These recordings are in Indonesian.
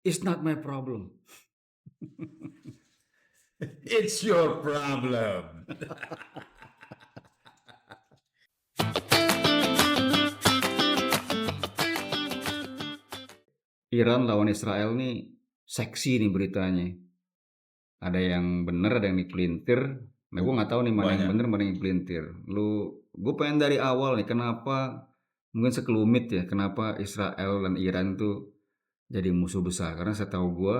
It's not my problem. It's your problem. Iran lawan Israel nih seksi nih beritanya. Ada yang bener, ada yang dipelintir. Nah, gue nggak tahu nih mana yang Banyak. bener, mana yang dipelintir. Gue pengen dari awal nih, kenapa mungkin sekelumit ya, kenapa Israel dan Iran tuh jadi musuh besar? Karena saya tahu gue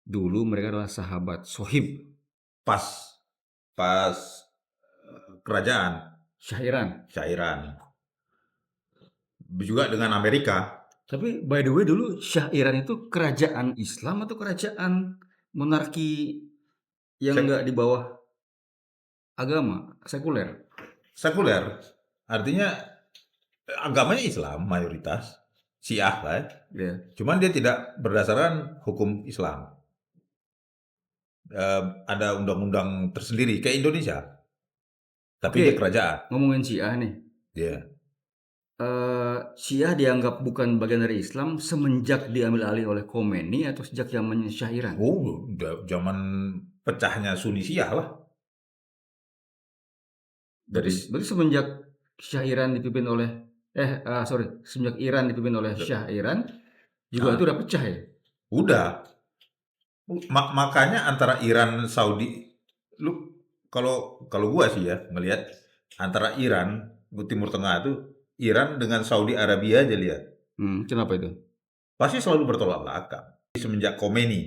dulu mereka adalah sahabat sohib. Pas pas kerajaan Syah Iran. cairan juga dengan Amerika. Tapi by the way dulu Syah Iran itu kerajaan Islam atau kerajaan monarki yang Sek- nggak di bawah agama, sekuler? Sekuler, artinya agamanya Islam mayoritas, Syiah lah ya. Ya. Cuman dia tidak berdasarkan hukum Islam. Ada undang-undang tersendiri kayak Indonesia, tapi Oke, dia kerajaan. ngomongin Syiah nih. Dia Syiah dianggap bukan bagian dari Islam semenjak diambil alih oleh Khomeini atau sejak zamannya Syah Iran? zaman pecahnya Sunni Syiah lah. Berarti semenjak Syah Iran dipimpin oleh semenjak Iran dipimpin oleh Syah Iran juga Ah, itu udah pecah ya? udah. Makanya antara Iran Saudi, lu kalau kalau gua sih ya ngelihat antara Iran Timur Tengah itu Iran dengan Saudi Arabia aja lihat Kenapa itu? pasti selalu bertolak belakang semenjak Khomeini.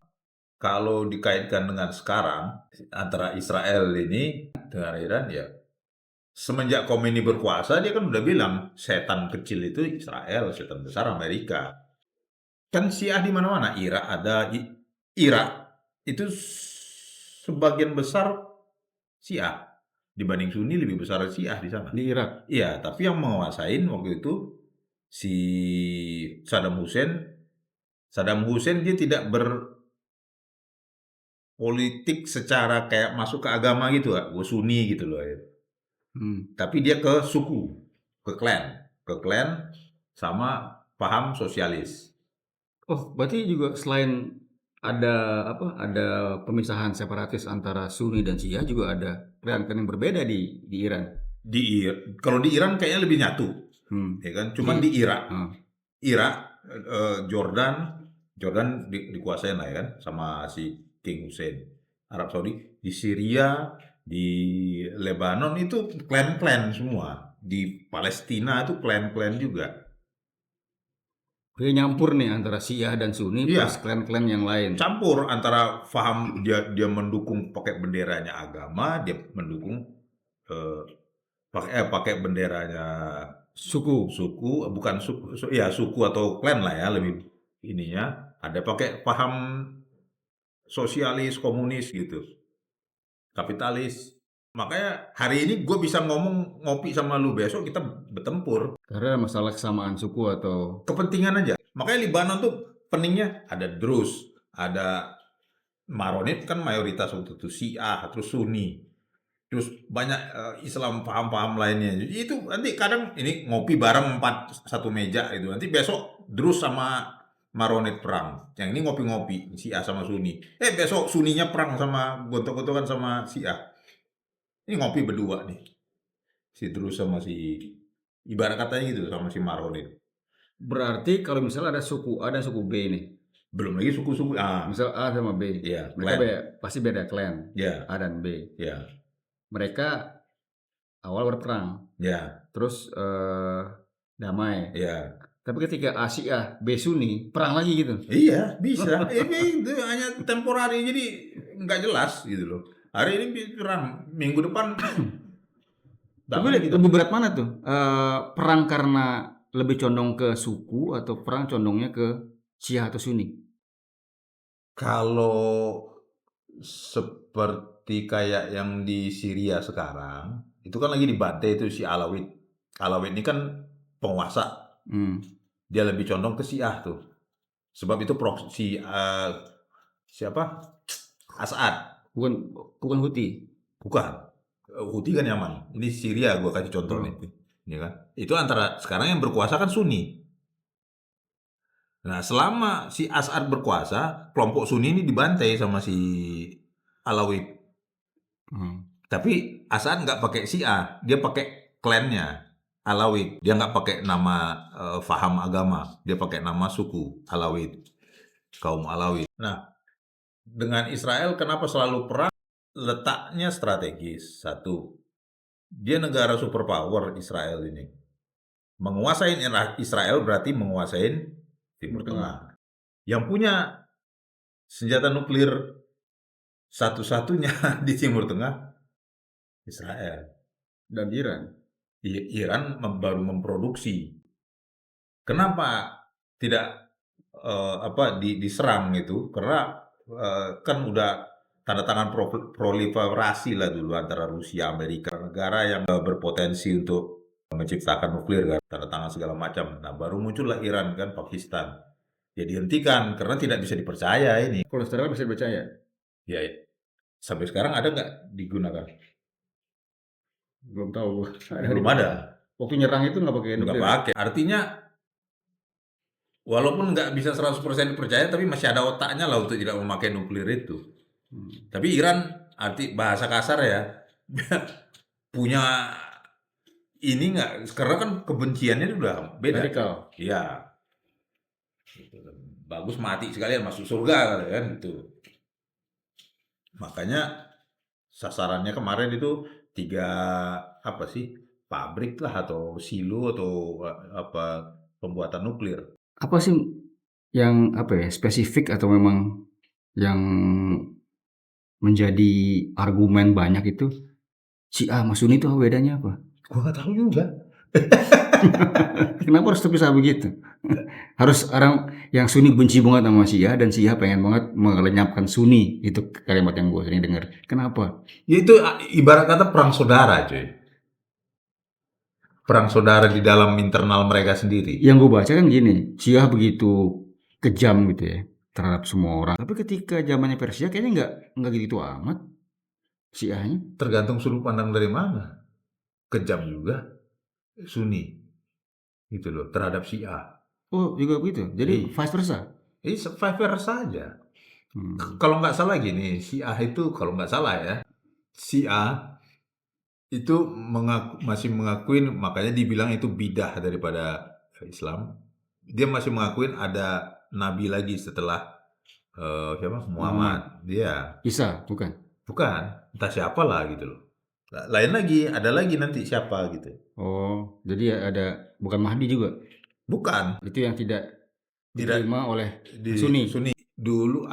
Kalau dikaitkan dengan sekarang antara Israel ini dengan Iran ya semenjak Khomeini berkuasa dia kan udah bilang setan kecil itu Israel, setan besar Amerika. Kan Syiah di mana-mana, Irak ada, Irak itu sebagian besar Syiah dibanding Sunni lebih besar Syiah di sana. Di Irak. Iya, tapi yang menguasain waktu itu si Saddam Hussein. Saddam Hussein dia tidak berpolitik secara kayak masuk ke agama gitu, gue Sunni gitu loh. Ya. Tapi dia ke suku, ke klan sama paham sosialis. Oh, berarti juga selain ada ada pemisahan separatis antara Sunni dan Syiah juga ada klan-klan yang berbeda di Iran. Kalau di Iran kayaknya lebih nyatu, Hmm. ya kan? Cuman di Irak, Ah. Irak, Jordan dikuasain lah ya kan sama si King Hussein. Arab Saudi, di Syria, di Lebanon itu klan-klan semua. Di Palestina itu klan-klan juga. Dia nyampur nih antara Syiah dan Sunni plus Iya, klan-klan yang lain. campur antara paham dia mendukung pakai benderanya agama, dia mendukung eh, pakai benderanya Suku. suku, bukan suku, ya suku atau klan lah ya lebih ininya. Ada pakai paham sosialis, komunis gitu, kapitalis. Makanya hari ini gue bisa ngomong ngopi sama lu, besok kita bertempur. Karena masalah kesamaan suku atau Kepentingan aja. Makanya Libanon tuh peningnya ada Drus, ada Maronit kan mayoritas waktu itu Syiah, terus Sunni. Terus banyak Islam paham-paham lainnya. Jadi itu nanti kadang ini ngopi bareng empat satu meja itu. Nanti besok Drus sama Maronit perang. Yang ini ngopi-ngopi Syiah sama Sunni. Besok Sunninya perang sama gontok-gontokan sama Syiah. Ini ngopi berdua nih. Si Drus sama si ibarat katanya gitu sama si Maronit. berarti kalau misalnya ada suku A dan suku B nih. Belum lagi suku-suku. Misal A sama B. Iya, Mereka klan. pasti beda klan. Ya, A dan B. ya, Mereka awal berperang, ya, terus damai. ya. Tapi ketika A Syiah, B Sunni, perang lagi gitu. Iya, bisa. Ini itu hanya temporary, jadi nggak jelas gitu loh. Hari ini perang, minggu depan Tapi damai gitu. lebih berat mana tuh? Perang karena lebih condong ke suku atau perang condongnya ke Syiah atau Sunni? Kalau seperti kayak yang di Syria sekarang, itu kan lagi dibantai itu si Alawid. Alawid ini kan penguasa, Hmm. dia lebih condong ke Syiah tuh. Sebab itu siapa? Asad. Bukan Houthi. Bukan. Houthi kan Yaman. Ini Syria gua kasih contoh nih. Oh. Ini kan. Itu antara sekarang yang berkuasa kan Sunni. Nah, selama si As'ad berkuasa, kelompok Sunni ini dibantai sama si Alawid. Hmm. Tapi As'ad nggak pakai Syiah, dia pakai klannya Alawid. Dia nggak pakai nama faham agama, dia pakai nama suku Alawid, kaum Alawid. Nah, dengan Israel kenapa selalu perang? Letaknya strategis. Satu, dia negara superpower Israel ini. Menguasai Israel berarti menguasai Timur Tengah. Yang punya senjata nuklir satu-satunya di Timur Tengah Israel. Dan Iran. Iran baru memproduksi. Kenapa tidak diserang itu? Karena kan udah tanda tangan proliferasi lah dulu antara Rusia, Amerika, negara yang berpotensi untuk menciptakan nuklir kan, tanda tangan segala macam. Nah, baru muncullah Iran kan, Pakistan. Ya dihentikan karena tidak bisa dipercaya ini. Kalau sekarang bisa dipercaya? Ya, sampai sekarang ada nggak digunakan? Belum tahu. Belum ada. Waktu nyerang itu nggak pakai Nggak nuklir? pakai. Artinya walaupun nggak bisa 100% dipercaya, tapi masih ada otaknya lah untuk tidak memakai nuklir itu. Tapi Iran, bahasa kasar ya, punya ini nggak, karena kan kebenciannya udah beda. Radikal. Iya. Bagus mati sekalian masuk surga kan itu. Makanya sasarannya kemarin itu 3 pabrik lah atau silo atau pembuatan nuklir. Apa sih yang spesifik atau memang yang menjadi argumen banyak itu Syiah sama Sunni itu bedanya apa? Gua nggak tahu juga. Kenapa harus terpisah begitu? Harus orang yang Sunni benci banget sama Syiah dan Syiah pengen banget melenyapkan Sunni. Itu kalimat yang gue sering dengar. Kenapa? Ya itu ibarat kata perang saudara, cuy. Perang saudara di dalam internal mereka sendiri. Yang gue baca kan gini, Syiah begitu kejam gitu ya terhadap semua orang. Tapi ketika zamannya Persia kayaknya nggak gitu amat Syiahnya. Tergantung sudut pandang dari mana. Kejam juga Sunni gitu loh terhadap Syiah. Oh juga begitu. Jadi vice versa. Ini survivor saja. Hmm. Kalau nggak salah gini, Syiah itu kalau nggak salah ya, Syiah itu masih mengakuin, makanya dibilang itu bidah daripada Islam. Dia masih mengakuin ada nabi lagi setelah siapa? Muhammad. Dia Isa bukan? bukan, entah siapa lah gitu loh. Lain lagi, ada lagi nanti siapa gitu. Oh, jadi ada bukan Mahdi juga. Bukan. Itu yang tidak Tidak diterima oleh di Sunni. Sunni. Dulu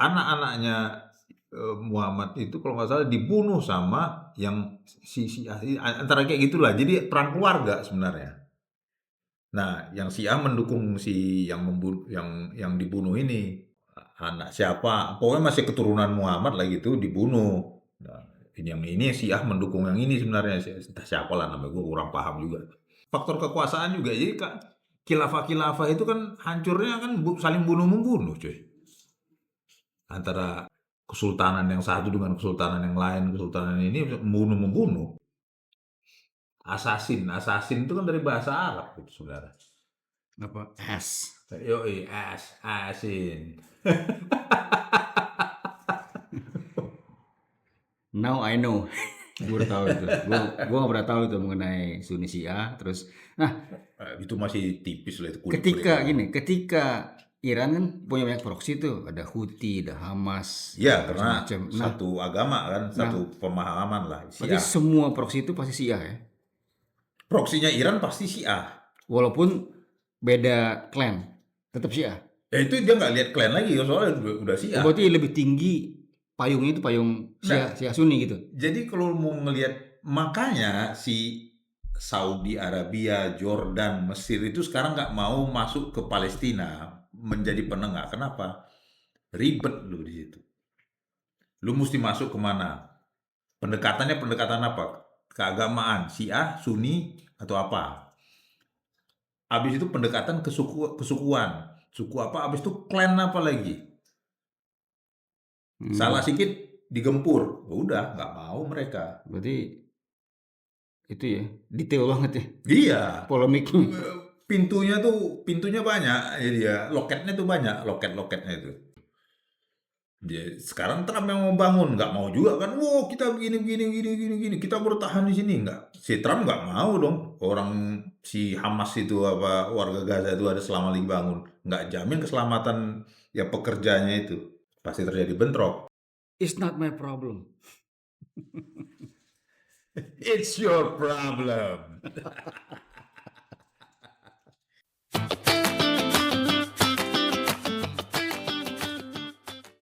anak-anaknya Muhammad itu kalau nggak salah dibunuh sama yang si Syiah antara kayak gitulah. Jadi perang keluarga sebenarnya. Nah, yang Syiah mendukung si yang membunuh yang dibunuh ini. Anak siapa? Pokoknya masih keturunan Muhammad lah gitu dibunuh. Nah, ini Syiah mendukung yang ini sebenarnya. Entah siapa lah namanya, gue kurang paham juga. Faktor kekuasaan juga. Jadi khilafah itu kan hancurnya kan saling bunuh-membunuh cuy. Antara kesultanan yang satu dengan kesultanan yang lain, kesultanan ini membunuh-membunuh. Assassin itu kan dari bahasa Arab gitu, saudara. Apa? As. Yoi, asin. Now I know. Gue udah tahu itu. Gue nggak pernah tahu itu mengenai Sunni Syiah. Terus, Itu masih tipis lah itu ketika Iran kan punya banyak proksi tuh, ada Houthi, ada Hamas, ya karena macam. satu agama kan, satu pemahaman lah. Berarti Syiah. semua proksi itu pasti Syiah ya? Proksinya Iran pasti Syiah. Walaupun beda klan, tetap Syiah. Ya itu dia nggak lihat klan lagi, soalnya udah Syiah. Berarti lebih tinggi payungnya itu payung Syiah Sunni gitu. Jadi kalau mau ngelihat, makanya si Saudi Arabia, Jordan, Mesir itu sekarang nggak mau masuk ke Palestina menjadi penengah. Kenapa? Ribet lu di situ. Lu mesti masuk kemana? Pendekatannya pendekatan apa? Keagamaan, Syiah, Sunni, atau apa? Habis itu pendekatan kesukuan. Suku apa? Habis itu klan apa lagi? Salah sedikit digempur. Udah, nggak mau mereka. Berarti itu ya, detail banget ya. Iya. Polemiknya. pintunya banyak, jadi ya loketnya tuh banyak, loket-loketnya itu. Sekarang Trump yang mau bangun, nggak mau juga kan, wow kita begini, begini, gini, gini, gini, kita bertahan di sini, nggak. Si Trump nggak mau dong, orang si Hamas itu apa warga Gaza itu ada selama lagi bangun, nggak jamin keselamatan ya pekerjanya itu, pasti terjadi bentrok. It's not my problem. It's your problem.